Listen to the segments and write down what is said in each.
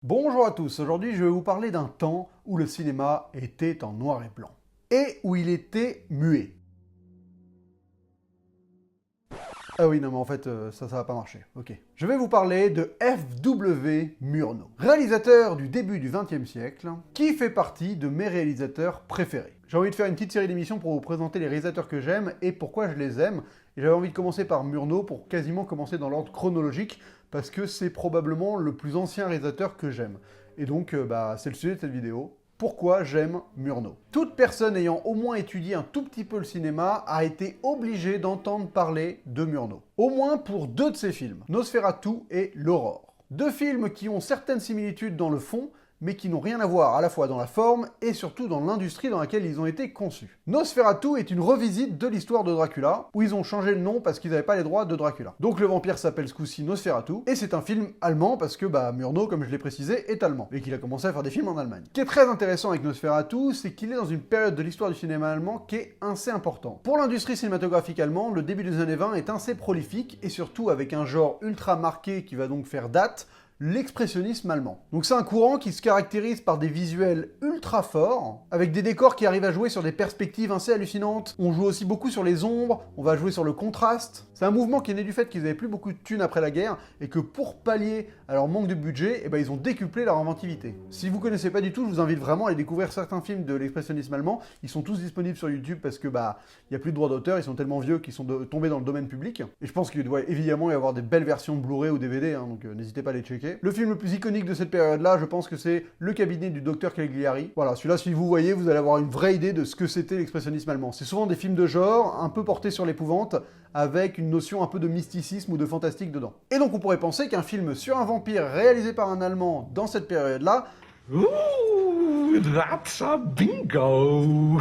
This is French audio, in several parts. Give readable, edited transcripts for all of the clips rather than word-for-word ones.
Bonjour à tous, aujourd'hui je vais vous parler d'un temps où le cinéma était en noir et blanc et où il était muet. Ah oui, non mais en fait ça va pas marcher, ok. Je vais vous parler de F.W. Murnau, réalisateur du début du XXe siècle, qui fait partie de mes réalisateurs préférés. J'ai envie de faire une petite série d'émissions pour vous présenter les réalisateurs que j'aime et pourquoi je les aime. Et j'avais envie de commencer par Murnau pour quasiment commencer dans l'ordre chronologique, parce que c'est probablement le plus ancien réalisateur que j'aime. Et donc, c'est le sujet de cette vidéo. Pourquoi j'aime Murnau? Toute personne ayant au moins étudié un tout petit peu le cinéma a été obligée d'entendre parler de Murnau. Au moins pour deux de ses films, Nosferatu et L'Aurore. Deux films qui ont certaines similitudes dans le fond, mais qui n'ont rien à voir à la fois dans la forme et surtout dans l'industrie dans laquelle ils ont été conçus. Nosferatu est une revisite de l'histoire de Dracula, où ils ont changé le nom parce qu'ils n'avaient pas les droits de Dracula. Donc le vampire s'appelle ce coup-ci Nosferatu, et c'est un film allemand parce que Murnau, comme je l'ai précisé, est allemand, et qu'il a commencé à faire des films en Allemagne. Ce qui est très intéressant avec Nosferatu, c'est qu'il est dans une période de l'histoire du cinéma allemand qui est assez importante. Pour l'industrie cinématographique allemande, le début des années 20 est assez prolifique, et surtout avec un genre ultra marqué qui va donc faire date, l'expressionnisme allemand. Donc c'est un courant qui se caractérise par des visuels ultra forts, avec des décors qui arrivent à jouer sur des perspectives assez hallucinantes. On joue aussi beaucoup sur les ombres, on va jouer sur le contraste. C'est un mouvement qui est né du fait qu'ils n'avaient plus beaucoup de thunes après la guerre, et que pour pallier à leur manque de budget, ils ont décuplé leur inventivité. Si vous connaissez pas du tout, je vous invite vraiment à aller découvrir certains films de l'expressionnisme allemand. Ils sont tous disponibles sur YouTube parce que il y a plus de droits d'auteur, ils sont tellement vieux qu'ils sont tombés dans le domaine public. Et je pense qu'il doit évidemment y avoir des belles versions Blu-ray ou DVD, donc n'hésitez pas à les checker. Le film le plus iconique de cette période-là, je pense que c'est Le cabinet du docteur Caligari. Voilà, celui-là, si vous voyez, vous allez avoir une vraie idée de ce que c'était l'expressionnisme allemand. C'est souvent des films de genre, un peu portés sur l'épouvante, avec une notion un peu de mysticisme ou de fantastique dedans. Et donc on pourrait penser qu'un film sur un vampire réalisé par un Allemand dans cette période-là Ooh, that's a bingo!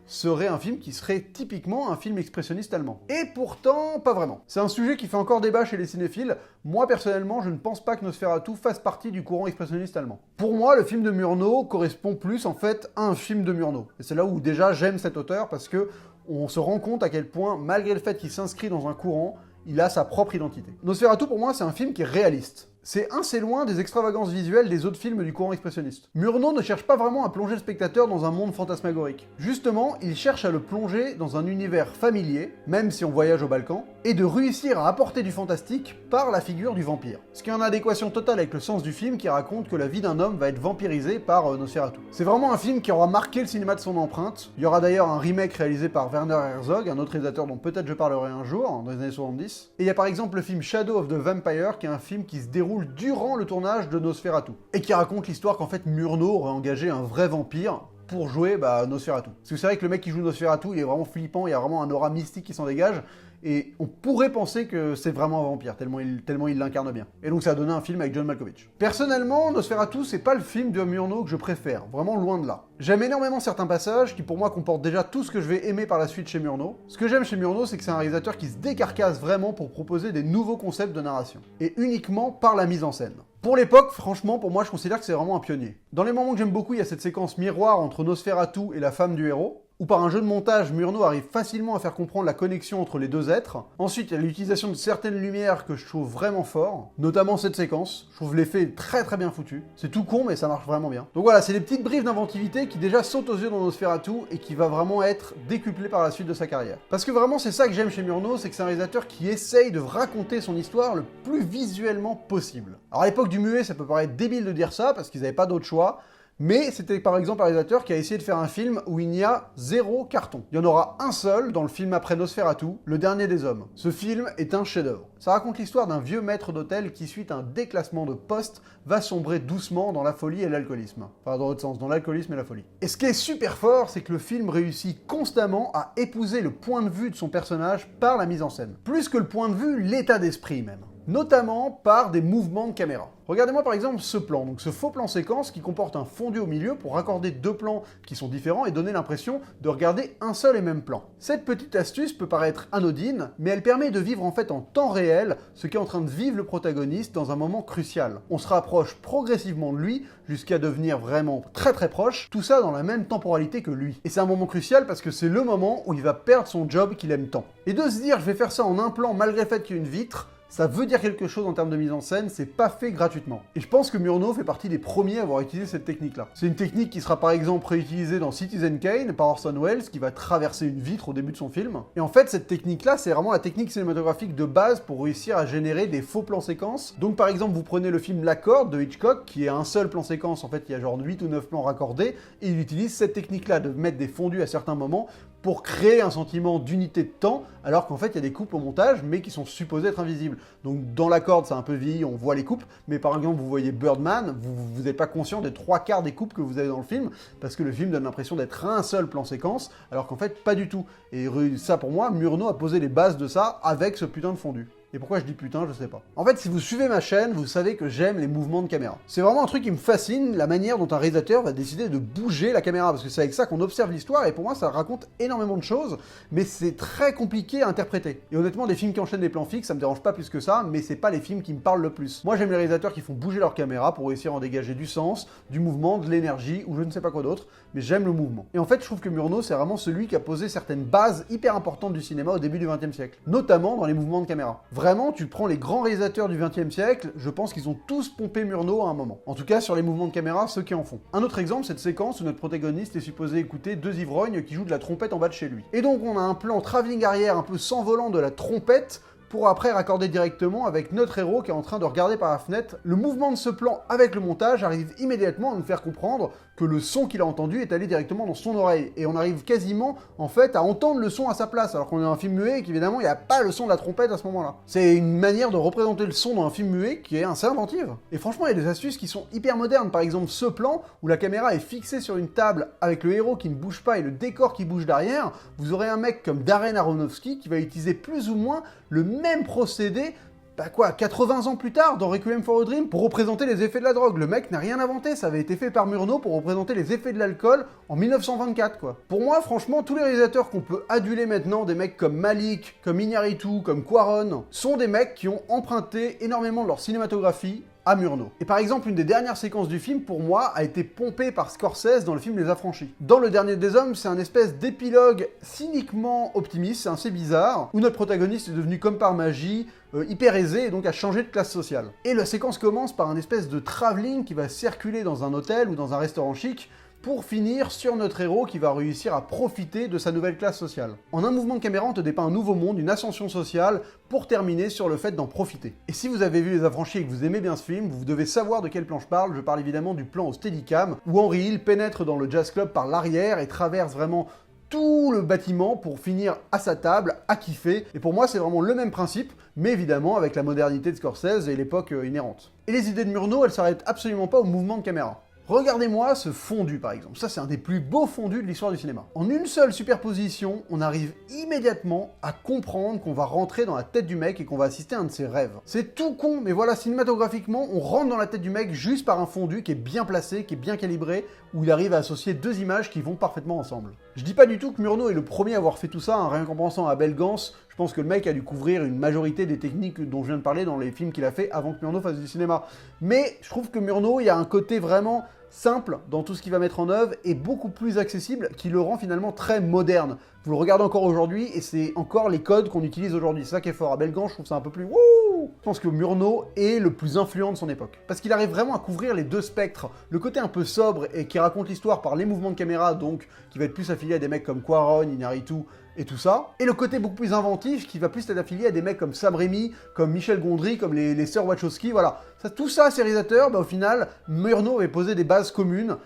serait un film qui serait typiquement un film expressionniste allemand. Et pourtant, pas vraiment. C'est un sujet qui fait encore débat chez les cinéphiles. Moi, personnellement, je ne pense pas que Nosferatu fasse partie du courant expressionniste allemand. Pour moi, le film de Murnau correspond plus, en fait, à un film de Murnau. Et c'est là où, déjà, j'aime cet auteur, parce que on se rend compte à quel point, malgré le fait qu'il s'inscrit dans un courant, il a sa propre identité. Nosferatu, pour moi, c'est un film qui est réaliste. C'est assez loin des extravagances visuelles des autres films du courant expressionniste. Murnau ne cherche pas vraiment à plonger le spectateur dans un monde fantasmagorique. Justement, il cherche à le plonger dans un univers familier, même si on voyage au Balkan, et de réussir à apporter du fantastique par la figure du vampire. Ce qui est en adéquation totale avec le sens du film qui raconte que la vie d'un homme va être vampirisée par Nosferatu. C'est vraiment un film qui aura marqué le cinéma de son empreinte. Il y aura d'ailleurs un remake réalisé par Werner Herzog, un autre réalisateur dont peut-être je parlerai un jour, dans les années 70. Et il y a par exemple le film Shadow of the Vampire, qui est un film qui se déroule durant le tournage de Nosferatu, et qui raconte l'histoire qu'en fait Murnau aurait engagé un vrai vampire pour jouer Nosferatu. Parce que c'est vrai que le mec qui joue Nosferatu, il est vraiment flippant, il y a vraiment un aura mystique qui s'en dégage, et on pourrait penser que c'est vraiment un vampire, tellement il l'incarne bien. Et donc ça a donné un film avec John Malkovich. Personnellement, Nosferatu, c'est pas le film de Murnau que je préfère, vraiment loin de là. J'aime énormément certains passages qui pour moi comportent déjà tout ce que je vais aimer par la suite chez Murnau. Ce que j'aime chez Murnau, c'est que c'est un réalisateur qui se décarcasse vraiment pour proposer des nouveaux concepts de narration. Et uniquement par la mise en scène. Pour l'époque, franchement, pour moi, je considère que c'est vraiment un pionnier. Dans les moments que j'aime beaucoup, il y a cette séquence miroir entre Nosferatu et la femme du héros, où par un jeu de montage, Murnau arrive facilement à faire comprendre la connexion entre les deux êtres. Ensuite, il y a l'utilisation de certaines lumières que je trouve vraiment fort, notamment cette séquence. Je trouve l'effet très très bien foutu. C'est tout con, mais ça marche vraiment bien. Donc voilà, c'est des petites briefs d'inventivité qui déjà sautent aux yeux dans Nosferatu et qui va vraiment être décuplé par la suite de sa carrière. Parce que vraiment, c'est ça que j'aime chez Murnau, c'est que c'est un réalisateur qui essaye de raconter son histoire le plus visuellement possible. Alors à l'époque du muet, ça peut paraître débile de dire ça, parce qu'ils n'avaient pas d'autre choix, mais c'était par exemple un réalisateur qui a essayé de faire un film où il n'y a zéro carton. Il y en aura un seul dans le film après Nosferatu, Le Dernier des Hommes. Ce film est un chef-d'œuvre. Ça raconte l'histoire d'un vieux maître d'hôtel qui, suite à un déclassement de poste, va sombrer doucement dans la folie et l'alcoolisme. Enfin, dans l'autre sens, dans l'alcoolisme et la folie. Et ce qui est super fort, c'est que le film réussit constamment à épouser le point de vue de son personnage par la mise en scène. Plus que le point de vue, l'état d'esprit même. Notamment par des mouvements de caméra. Regardez-moi par exemple ce plan, donc ce faux plan séquence qui comporte un fondu au milieu pour raccorder deux plans qui sont différents et donner l'impression de regarder un seul et même plan. Cette petite astuce peut paraître anodine, mais elle permet de vivre en fait en temps réel ce qu'est en train de vivre le protagoniste dans un moment crucial. On se rapproche progressivement de lui jusqu'à devenir vraiment très très proche, tout ça dans la même temporalité que lui. Et c'est un moment crucial parce que c'est le moment où il va perdre son job qu'il aime tant. Et de se dire je vais faire ça en un plan malgré le fait qu'il y a une vitre, Ça veut dire quelque chose en termes de mise en scène, c'est pas fait gratuitement. Et je pense que Murnau fait partie des premiers à avoir utilisé cette technique-là. C'est une technique qui sera par exemple réutilisée dans Citizen Kane par Orson Welles, qui va traverser une vitre au début de son film. Et en fait, cette technique-là, c'est vraiment la technique cinématographique de base pour réussir à générer des faux plans séquences. Donc par exemple, vous prenez le film La Corde de Hitchcock, qui est un seul plan séquence, en fait, il y a genre 8 ou 9 plans raccordés, et il utilise cette technique-là de mettre des fondus à certains moments pour créer un sentiment d'unité de temps, alors qu'en fait, il y a des coupes au montage, mais qui sont supposées être invisibles. Donc dans La Corde, c'est un peu vieilli, on voit les coupes, mais par exemple, vous voyez Birdman, vous n'êtes pas conscient des 3/4 des coupes que vous avez dans le film, parce que le film donne l'impression d'être un seul plan séquence, alors qu'en fait, pas du tout. Et ça, pour moi, Murnau a posé les bases de ça avec ce putain de fondu. Et pourquoi je dis putain, je sais pas. En fait, si vous suivez ma chaîne, vous savez que j'aime les mouvements de caméra. C'est vraiment un truc qui me fascine, la manière dont un réalisateur va décider de bouger la caméra, parce que c'est avec ça qu'on observe l'histoire, et pour moi, ça raconte énormément de choses, mais c'est très compliqué à interpréter. Et honnêtement, des films qui enchaînent des plans fixes, ça me dérange pas plus que ça, mais c'est pas les films qui me parlent le plus. Moi, j'aime les réalisateurs qui font bouger leur caméra pour réussir à en dégager du sens, du mouvement, de l'énergie, ou je ne sais pas quoi d'autre, mais j'aime le mouvement. Et en fait, je trouve que Murnau, c'est vraiment celui qui a posé certaines bases hyper importantes du cinéma au début du XXe siècle, notamment dans les mouvements de caméra. Vraiment, tu prends les grands réalisateurs du XXe siècle, je pense qu'ils ont tous pompé Murnau à un moment. En tout cas, sur les mouvements de caméra, ceux qui en font. Un autre exemple, cette séquence où notre protagoniste est supposé écouter deux ivrognes qui jouent de la trompette en bas de chez lui. Et donc, on a un plan travelling arrière un peu s'envolant de la trompette, pour après raccorder directement avec notre héros qui est en train de regarder par la fenêtre. Le mouvement de ce plan avec le montage arrive immédiatement à nous faire comprendre que le son qu'il a entendu est allé directement dans son oreille. Et on arrive quasiment, en fait, à entendre le son à sa place, alors qu'on est dans un film muet et qu'évidemment, il n'y a pas le son de la trompette à ce moment-là. C'est une manière de représenter le son dans un film muet qui est assez inventive. Et franchement, il y a des astuces qui sont hyper modernes. Par exemple, ce plan où la caméra est fixée sur une table avec le héros qui ne bouge pas et le décor qui bouge derrière, vous aurez un mec comme Darren Aronofsky qui va utiliser plus ou moins le même procédé, 80 ans plus tard, dans Requiem for a Dream, pour représenter les effets de la drogue. Le mec n'a rien inventé, ça avait été fait par Murnau pour représenter les effets de l'alcool en 1924, quoi. Pour moi, franchement, tous les réalisateurs qu'on peut aduler maintenant, des mecs comme Malick, comme Iñárritu, comme Cuarón, sont des mecs qui ont emprunté énormément de leur cinématographie à Murnau. Et par exemple, une des dernières séquences du film, pour moi, a été pompée par Scorsese dans le film Les Affranchis. Dans Le Dernier des Hommes, c'est un espèce d'épilogue cyniquement optimiste, c'est assez bizarre, où notre protagoniste est devenu comme par magie, hyper aisé et donc a changé de classe sociale. Et la séquence commence par un espèce de travelling qui va circuler dans un hôtel ou dans un restaurant chic, pour finir sur notre héros qui va réussir à profiter de sa nouvelle classe sociale. En un mouvement de caméra, on te dépeint un nouveau monde, une ascension sociale, pour terminer sur le fait d'en profiter. Et si vous avez vu Les Affranchis et que vous aimez bien ce film, vous devez savoir de quel plan je parle évidemment du plan au Steadicam, où Henry Hill pénètre dans le jazz club par l'arrière et traverse vraiment tout le bâtiment pour finir à sa table, à kiffer. Et pour moi, c'est vraiment le même principe, mais évidemment avec la modernité de Scorsese et l'époque inhérente. Et les idées de Murnau, elles s'arrêtent absolument pas au mouvement de caméra. Regardez-moi ce fondu par exemple, ça c'est un des plus beaux fondus de l'histoire du cinéma. En une seule superposition, on arrive immédiatement à comprendre qu'on va rentrer dans la tête du mec et qu'on va assister à un de ses rêves. C'est tout con, mais voilà, cinématographiquement, on rentre dans la tête du mec juste par un fondu qui est bien placé, qui est bien calibré, où il arrive à associer deux images qui vont parfaitement ensemble. Je dis pas du tout que Murnau est le premier à avoir fait tout ça, hein, rien qu'en pensant à Abel Gance, je pense que le mec a dû couvrir une majorité des techniques dont je viens de parler dans les films qu'il a fait avant que Murnau fasse du cinéma. Mais je trouve que Murnau, il y a un côté vraiment simple dans tout ce qu'il va mettre en œuvre et beaucoup plus accessible qui le rend finalement très moderne. Vous le regardez encore aujourd'hui et c'est encore les codes qu'on utilise aujourd'hui. C'est ça qui est fort. Abel Gance, je trouve ça un peu plus wouh. Je pense que Murnau est le plus influent de son époque. Parce qu'il arrive vraiment à couvrir les deux spectres. Le côté un peu sobre et qui raconte l'histoire par les mouvements de caméra, donc qui va être plus affilié à des mecs comme Cuarón, Iñárritu et tout ça. Et le côté beaucoup plus inventif qui va plus être affilié à des mecs comme Sam Raimi, comme Michel Gondry, comme les sœurs Wachowski, voilà. Tout ça, ces réalisateurs, au final, Murnau avait posé des bases communes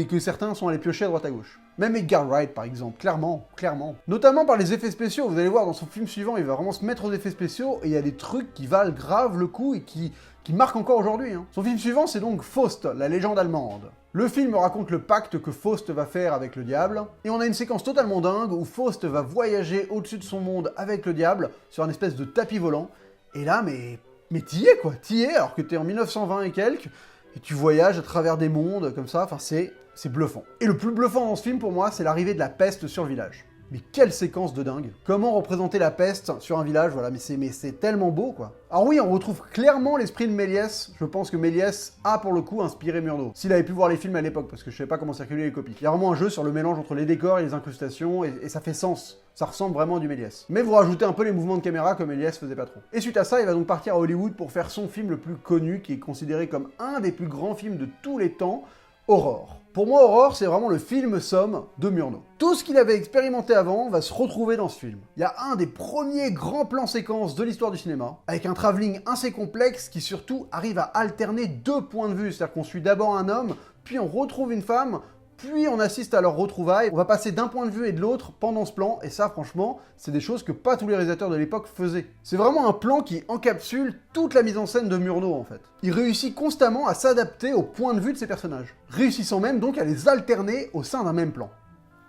que certains sont allés piocher à droite à gauche. Même Edgar Wright, par exemple, clairement. Notamment par les effets spéciaux, vous allez voir, dans son film suivant, il va vraiment se mettre aux effets spéciaux, et il y a des trucs qui valent grave le coup et qui marquent encore aujourd'hui. Hein. Son film suivant, c'est donc Faust, la légende allemande. Le film raconte le pacte que Faust va faire avec le diable, et on a une séquence totalement dingue où Faust va voyager au-dessus de son monde avec le diable, sur un espèce de tapis volant, et là, mais t'y es quoi, t'y es alors que t'es en 1920 et quelques, et tu voyages à travers des mondes comme ça, enfin c'est bluffant. Et le plus bluffant dans ce film pour moi, c'est l'arrivée de la peste sur le village. Mais quelle séquence de dingue! Comment représenter la peste sur un village, voilà, mais c'est tellement beau, quoi. Alors oui, on retrouve clairement l'esprit de Méliès. Je pense que Méliès a pour le coup inspiré Murnau. S'il avait pu voir les films à l'époque, parce que je sais pas comment circulaient les copies. Il y a vraiment un jeu sur le mélange entre les décors et les incrustations, et ça fait sens. Ça ressemble vraiment à du Méliès. Mais vous rajoutez un peu les mouvements de caméra que Méliès faisait pas trop. Et suite à ça, il va donc partir à Hollywood pour faire son film le plus connu, qui est considéré comme un des plus grands films de tous les temps, Aurore. Pour moi, Aurore, c'est vraiment le film somme de Murnau. Tout ce qu'il avait expérimenté avant va se retrouver dans ce film. Il y a un des premiers grands plans séquences de l'histoire du cinéma, avec un travelling assez complexe qui surtout arrive à alterner deux points de vue. C'est-à-dire qu'on suit d'abord un homme, puis on retrouve une femme, puis on assiste à leur retrouvailles. On va passer d'un point de vue et de l'autre pendant ce plan, et ça, franchement, c'est des choses que pas tous les réalisateurs de l'époque faisaient. C'est vraiment un plan qui encapsule toute la mise en scène de Murnau, en fait. Il réussit constamment à s'adapter au point de vue de ses personnages, réussissant même donc à les alterner au sein d'un même plan.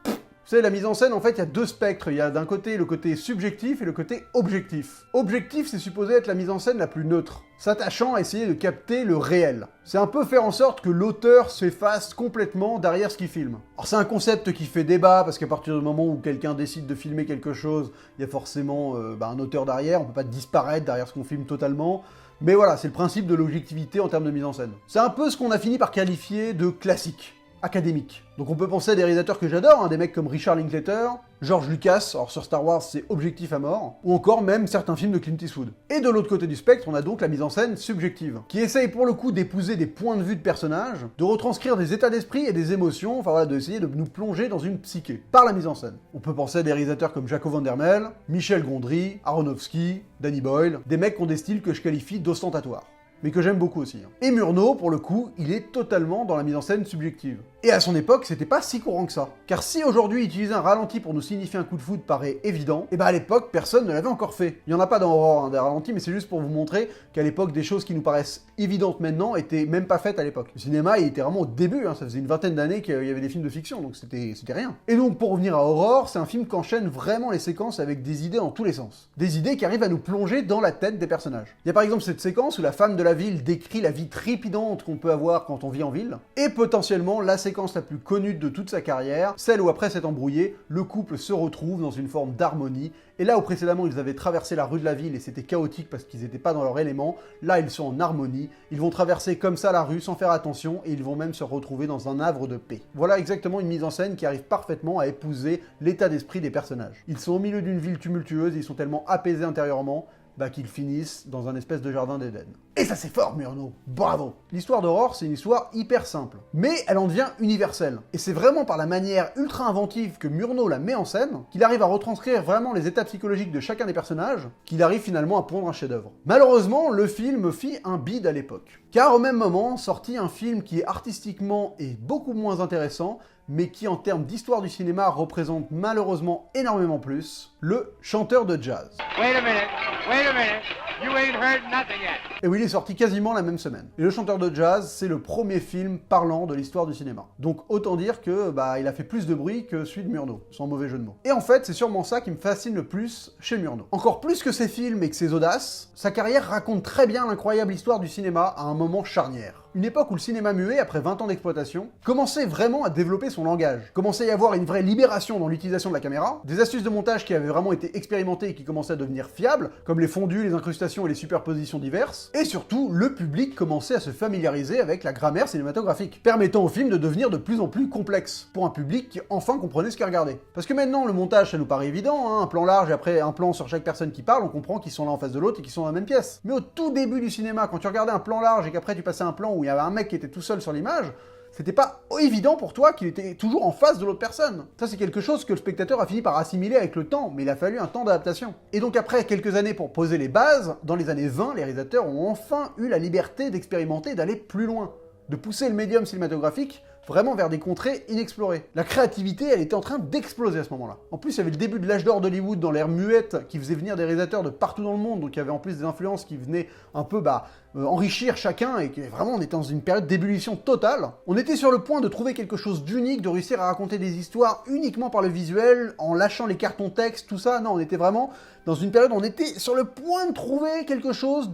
Vous savez, la mise en scène, en fait, il y a deux spectres. Il y a d'un côté le côté subjectif et le côté objectif. Objectif, c'est supposé être la mise en scène la plus neutre, s'attachant à essayer de capter le réel. C'est un peu faire en sorte que l'auteur s'efface complètement derrière ce qu'il filme. Alors c'est un concept qui fait débat, parce qu'à partir du moment où quelqu'un décide de filmer quelque chose, il y a forcément un auteur derrière, on peut pas disparaître derrière ce qu'on filme totalement. Mais voilà, c'est le principe de l'objectivité en termes de mise en scène. C'est un peu ce qu'on a fini par qualifier de classique, académique. Donc on peut penser à des réalisateurs que j'adore, des mecs comme Richard Linklater, George Lucas, alors sur Star Wars c'est objectif à mort, ou encore même certains films de Clint Eastwood. Et de l'autre côté du spectre, on a donc la mise en scène subjective, qui essaye pour le coup d'épouser des points de vue de personnages, de retranscrire des états d'esprit et des émotions, enfin voilà, d'essayer de nous plonger dans une psyché, par la mise en scène. On peut penser à des réalisateurs comme Jaco van der Mel, Michel Gondry, Aronofsky, Danny Boyle, des mecs qui ont des styles que je qualifie d'ostentatoires, mais que j'aime beaucoup aussi. Et Murnau, pour le coup, il est totalement dans la mise en scène subjective. Et à son époque, c'était pas si courant que ça. Car si aujourd'hui utiliser un ralenti pour nous signifier un coup de foudre paraît évident, et bah à l'époque, personne ne l'avait encore fait. Il y en a pas dans Aurore, des ralentis, mais c'est juste pour vous montrer qu'à l'époque, des choses qui nous paraissent évidentes maintenant étaient même pas faites à l'époque. Le cinéma, il était vraiment au début, ça faisait une vingtaine d'années qu'il y avait des films de fiction, donc c'était rien. Et donc, pour revenir à Aurore, c'est un film qui enchaîne vraiment les séquences avec des idées dans tous les sens. Des idées qui arrivent à nous plonger dans la tête des personnages. Il y a par exemple cette séquence où la femme de la ville décrit la vie trépidante qu'on peut avoir quand on vit en ville, et potentiellement la séquence la plus connue de toute sa carrière, celle où après s'être embrouillé, le couple se retrouve dans une forme d'harmonie, et là où précédemment ils avaient traversé la rue de la ville et c'était chaotique parce qu'ils n'étaient pas dans leur élément, là ils sont en harmonie, ils vont traverser comme ça la rue sans faire attention, et ils vont même se retrouver dans un havre de paix. Voilà exactement une mise en scène qui arrive parfaitement à épouser l'état d'esprit des personnages. Ils sont au milieu d'une ville tumultueuse, ils sont tellement apaisés intérieurement, qu'ils finissent dans un espèce de jardin d'Éden. Et ça c'est fort, Murnau, bravo! L'histoire d'Aurore, c'est une histoire hyper simple, mais elle en devient universelle. Et c'est vraiment par la manière ultra inventive que Murnau la met en scène, qu'il arrive à retranscrire vraiment les états psychologiques de chacun des personnages, qu'il arrive finalement à pondre un chef-d'œuvre. Malheureusement, le film fit un bide à l'époque. Car au même moment, sortit un film qui est artistiquement et beaucoup moins intéressant, mais qui en termes d'histoire du cinéma représente malheureusement énormément plus, Le Chanteur de Jazz. Wait a minute, you ain't heard nothing yet. Et oui, il est sorti quasiment la même semaine. Et Le Chanteur de Jazz, c'est le premier film parlant de l'histoire du cinéma. Donc autant dire que il a fait plus de bruit que celui de Murnau, sans mauvais jeu de mots. Et en fait, c'est sûrement ça qui me fascine le plus chez Murnau. Encore plus que ses films et que ses audaces, sa carrière raconte très bien l'incroyable histoire du cinéma à un moment charnière. Une époque où le cinéma muet, après 20 ans d'exploitation, commençait vraiment à développer son langage. Commençait à y avoir une vraie libération dans l'utilisation de la caméra, des astuces de montage qui avaient vraiment été expérimentées et qui commençaient à devenir fiables, comme les fondus, les incrustations et les superpositions diverses, et surtout, le public commençait à se familiariser avec la grammaire cinématographique, permettant au film de devenir de plus en plus complexe, pour un public qui enfin comprenait ce qu'il regardait. Parce que maintenant, le montage, ça nous paraît évident, un plan large et après un plan sur chaque personne qui parle, on comprend qu'ils sont là en face de l'autre et qu'ils sont dans la même pièce. Mais au tout début du cinéma, quand tu regardais un plan large et qu'après tu passais un plan où il y avait un mec qui était tout seul sur l'image, c'était pas évident pour toi qu'il était toujours en face de l'autre personne. Ça, c'est quelque chose que le spectateur a fini par assimiler avec le temps, mais il a fallu un temps d'adaptation. Et donc après quelques années pour poser les bases, dans les années 20, les réalisateurs ont enfin eu la liberté d'expérimenter, d'aller plus loin, de pousser le médium cinématographique vraiment vers des contrées inexplorées. La créativité, elle était en train d'exploser à ce moment-là. En plus, il y avait le début de l'âge d'or d'Hollywood dans l'ère muette qui faisait venir des réalisateurs de partout dans le monde, donc il y avait en plus des influences qui venaient un peu enrichir chacun, et que vraiment on était dans une période d'ébullition totale. On était sur le point de trouver quelque chose d'unique, de réussir à raconter des histoires uniquement par le visuel, en lâchant les cartons textes, tout ça. Non, on était vraiment dans une période où on était sur le point de trouver quelque chose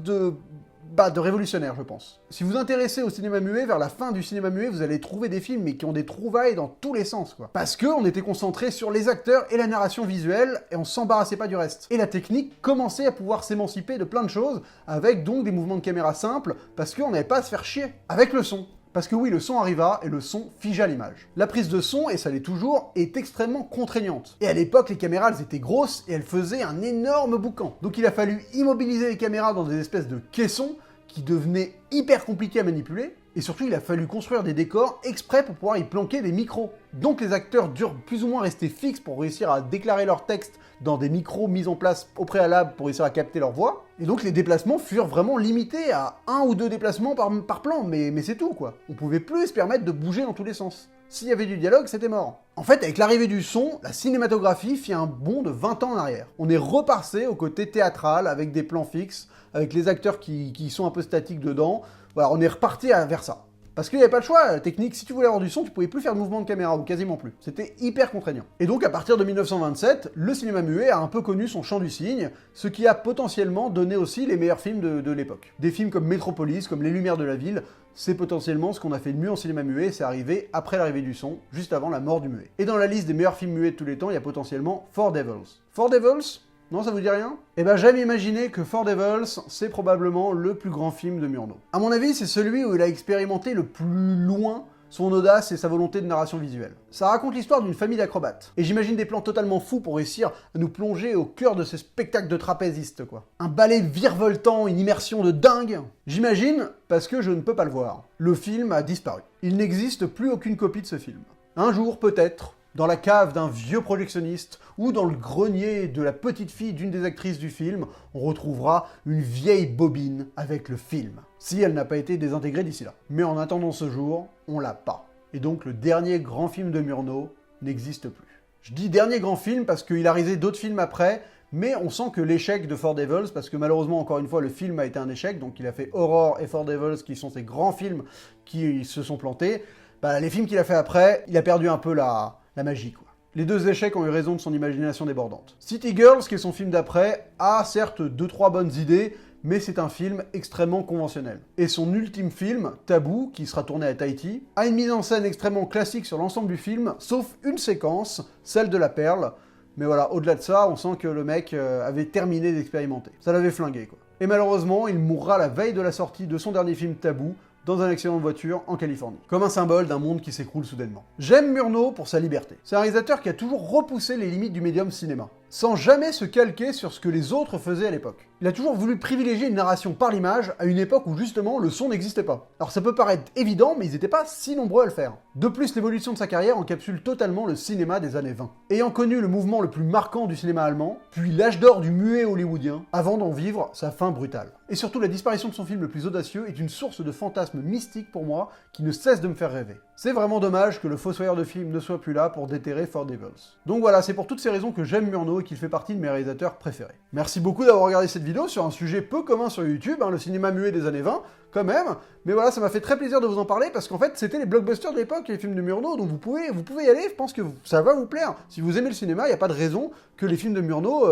de révolutionnaire, je pense. Si vous vous intéressez au cinéma muet, vers la fin du cinéma muet, vous allez trouver des films mais qui ont des trouvailles dans tous les sens, quoi. Parce que on était concentré sur les acteurs et la narration visuelle, et on s'embarrassait pas du reste. Et la technique commençait à pouvoir s'émanciper de plein de choses, avec donc des mouvements de caméra simples, parce qu'on n'avait pas à se faire chier. Avec le son. Parce que oui, le son arriva et le son figea l'image. La prise de son, et ça l'est toujours, est extrêmement contraignante. Et à l'époque, les caméras, elles étaient grosses et elles faisaient un énorme boucan. Donc il a fallu immobiliser les caméras dans des espèces de caissons qui devenaient hyper compliqués à manipuler. Et surtout, il a fallu construire des décors exprès pour pouvoir y planquer des micros. Donc les acteurs durent plus ou moins rester fixes pour réussir à déclarer leur texte dans des micros mis en place au préalable pour réussir à capter leur voix. Et donc les déplacements furent vraiment limités à 1 ou 2 déplacements par plan, mais c'est tout quoi. On pouvait plus se permettre de bouger dans tous les sens. S'il y avait du dialogue, c'était mort. En fait, avec l'arrivée du son, la cinématographie fit un bond de 20 ans en arrière. On est repassé au côté théâtral, avec des plans fixes, avec les acteurs qui sont un peu statiques dedans. Voilà, on est reparti vers ça. Parce qu'il n'y avait pas le choix, la technique, si tu voulais avoir du son, tu pouvais plus faire de mouvement de caméra, ou quasiment plus. C'était hyper contraignant. Et donc à partir de 1927, le cinéma muet a un peu connu son chant du cygne, ce qui a potentiellement donné aussi les meilleurs films de l'époque. Des films comme Metropolis, comme Les Lumières de la Ville, c'est potentiellement ce qu'on a fait de mieux en cinéma muet, c'est arrivé après l'arrivée du son, juste avant la mort du muet. Et dans la liste des meilleurs films muets de tous les temps, il y a potentiellement Four Devils. Four Devils ? Non, ça vous dit rien? Eh ben, jamais imaginé que Four Devils, c'est probablement le plus grand film de Murnau. À mon avis, c'est celui où il a expérimenté le plus loin son audace et sa volonté de narration visuelle. Ça raconte l'histoire d'une famille d'acrobates. Et j'imagine des plans totalement fous pour réussir à nous plonger au cœur de ces spectacles de trapézistes, quoi. Un ballet virevoltant, une immersion de dingue. J'imagine, parce que je ne peux pas le voir. Le film a disparu. Il n'existe plus aucune copie de ce film. Un jour, peut-être, dans la cave d'un vieux projectionniste ou dans le grenier de la petite fille d'une des actrices du film, on retrouvera une vieille bobine avec le film, si elle n'a pas été désintégrée d'ici là. Mais en attendant ce jour, on l'a pas. Et donc le dernier grand film de Murnau n'existe plus. Je dis dernier grand film parce qu'il a réalisé d'autres films après, mais on sent que l'échec de Four Devils, parce que malheureusement, encore une fois, le film a été un échec, donc il a fait Aurore et Four Devils, qui sont ces grands films qui se sont plantés. Bah, les films qu'il a fait après, il a perdu un peu la magie, quoi. Les deux échecs ont eu raison de son imagination débordante. City Girls, qui est son film d'après, a certes 2-3 bonnes idées, mais c'est un film extrêmement conventionnel. Et son ultime film, Tabou, qui sera tourné à Tahiti, a une mise en scène extrêmement classique sur l'ensemble du film, sauf une séquence, celle de la perle. Mais voilà, au-delà de ça, on sent que le mec avait terminé d'expérimenter. Ça l'avait flingué, quoi. Et malheureusement, il mourra la veille de la sortie de son dernier film Tabou, dans un accident de voiture en Californie. Comme un symbole d'un monde qui s'écroule soudainement. J'aime Murnau pour sa liberté. C'est un réalisateur qui a toujours repoussé les limites du médium cinéma, sans jamais se calquer sur ce que les autres faisaient à l'époque. Il a toujours voulu privilégier une narration par l'image à une époque où justement le son n'existait pas. Alors ça peut paraître évident, mais ils n'étaient pas si nombreux à le faire. De plus, l'évolution de sa carrière encapsule totalement le cinéma des années 20. Ayant connu le mouvement le plus marquant du cinéma allemand, puis l'âge d'or du muet hollywoodien, avant d'en vivre sa fin brutale. Et surtout, la disparition de son film le plus audacieux est une source de fantasmes mystiques pour moi, qui ne cesse de me faire rêver. C'est vraiment dommage que le fossoyeur de film ne soit plus là pour déterrer Four Devils. Donc voilà, c'est pour toutes ces raisons que j'aime Murnau et qu'il fait partie de mes réalisateurs préférés. Merci beaucoup d'avoir regardé cette vidéo sur un sujet peu commun sur YouTube, le cinéma muet des années 20, quand même. Mais voilà, ça m'a fait très plaisir de vous en parler parce qu'en fait, c'était les blockbusters de l'époque, les films de Murnau, donc vous pouvez y aller, je pense que ça va vous plaire. Si vous aimez le cinéma, il n'y a pas de raison que les films de Murnau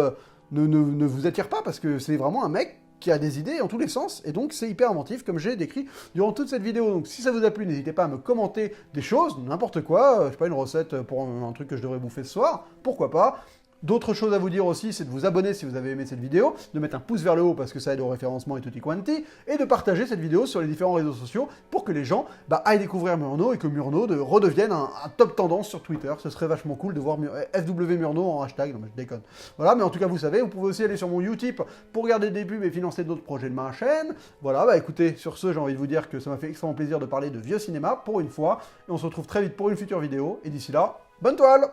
ne vous attirent pas, parce que c'est vraiment un mec qui a des idées en tous les sens, et donc c'est hyper inventif, comme j'ai décrit durant toute cette vidéo. Donc si ça vous a plu, n'hésitez pas à me commenter des choses, n'importe quoi, je sais pas, une recette pour un truc que je devrais bouffer ce soir, pourquoi pas. D'autres choses à vous dire aussi, c'est de vous abonner si vous avez aimé cette vidéo, de mettre un pouce vers le haut parce que ça aide au référencement et tutti quanti, et de partager cette vidéo sur les différents réseaux sociaux pour que les gens aillent découvrir Murnau et que Murnau redevienne un top tendance sur Twitter. Ce serait vachement cool de voir FW Murnau en hashtag, non mais je déconne. Voilà, mais en tout cas vous savez, vous pouvez aussi aller sur mon Utip pour regarder des pubs et financer d'autres projets de ma chaîne. Voilà, écoutez, sur ce, j'ai envie de vous dire que ça m'a fait extrêmement plaisir de parler de vieux cinéma pour une fois, et on se retrouve très vite pour une future vidéo, et d'ici là, bonne toile!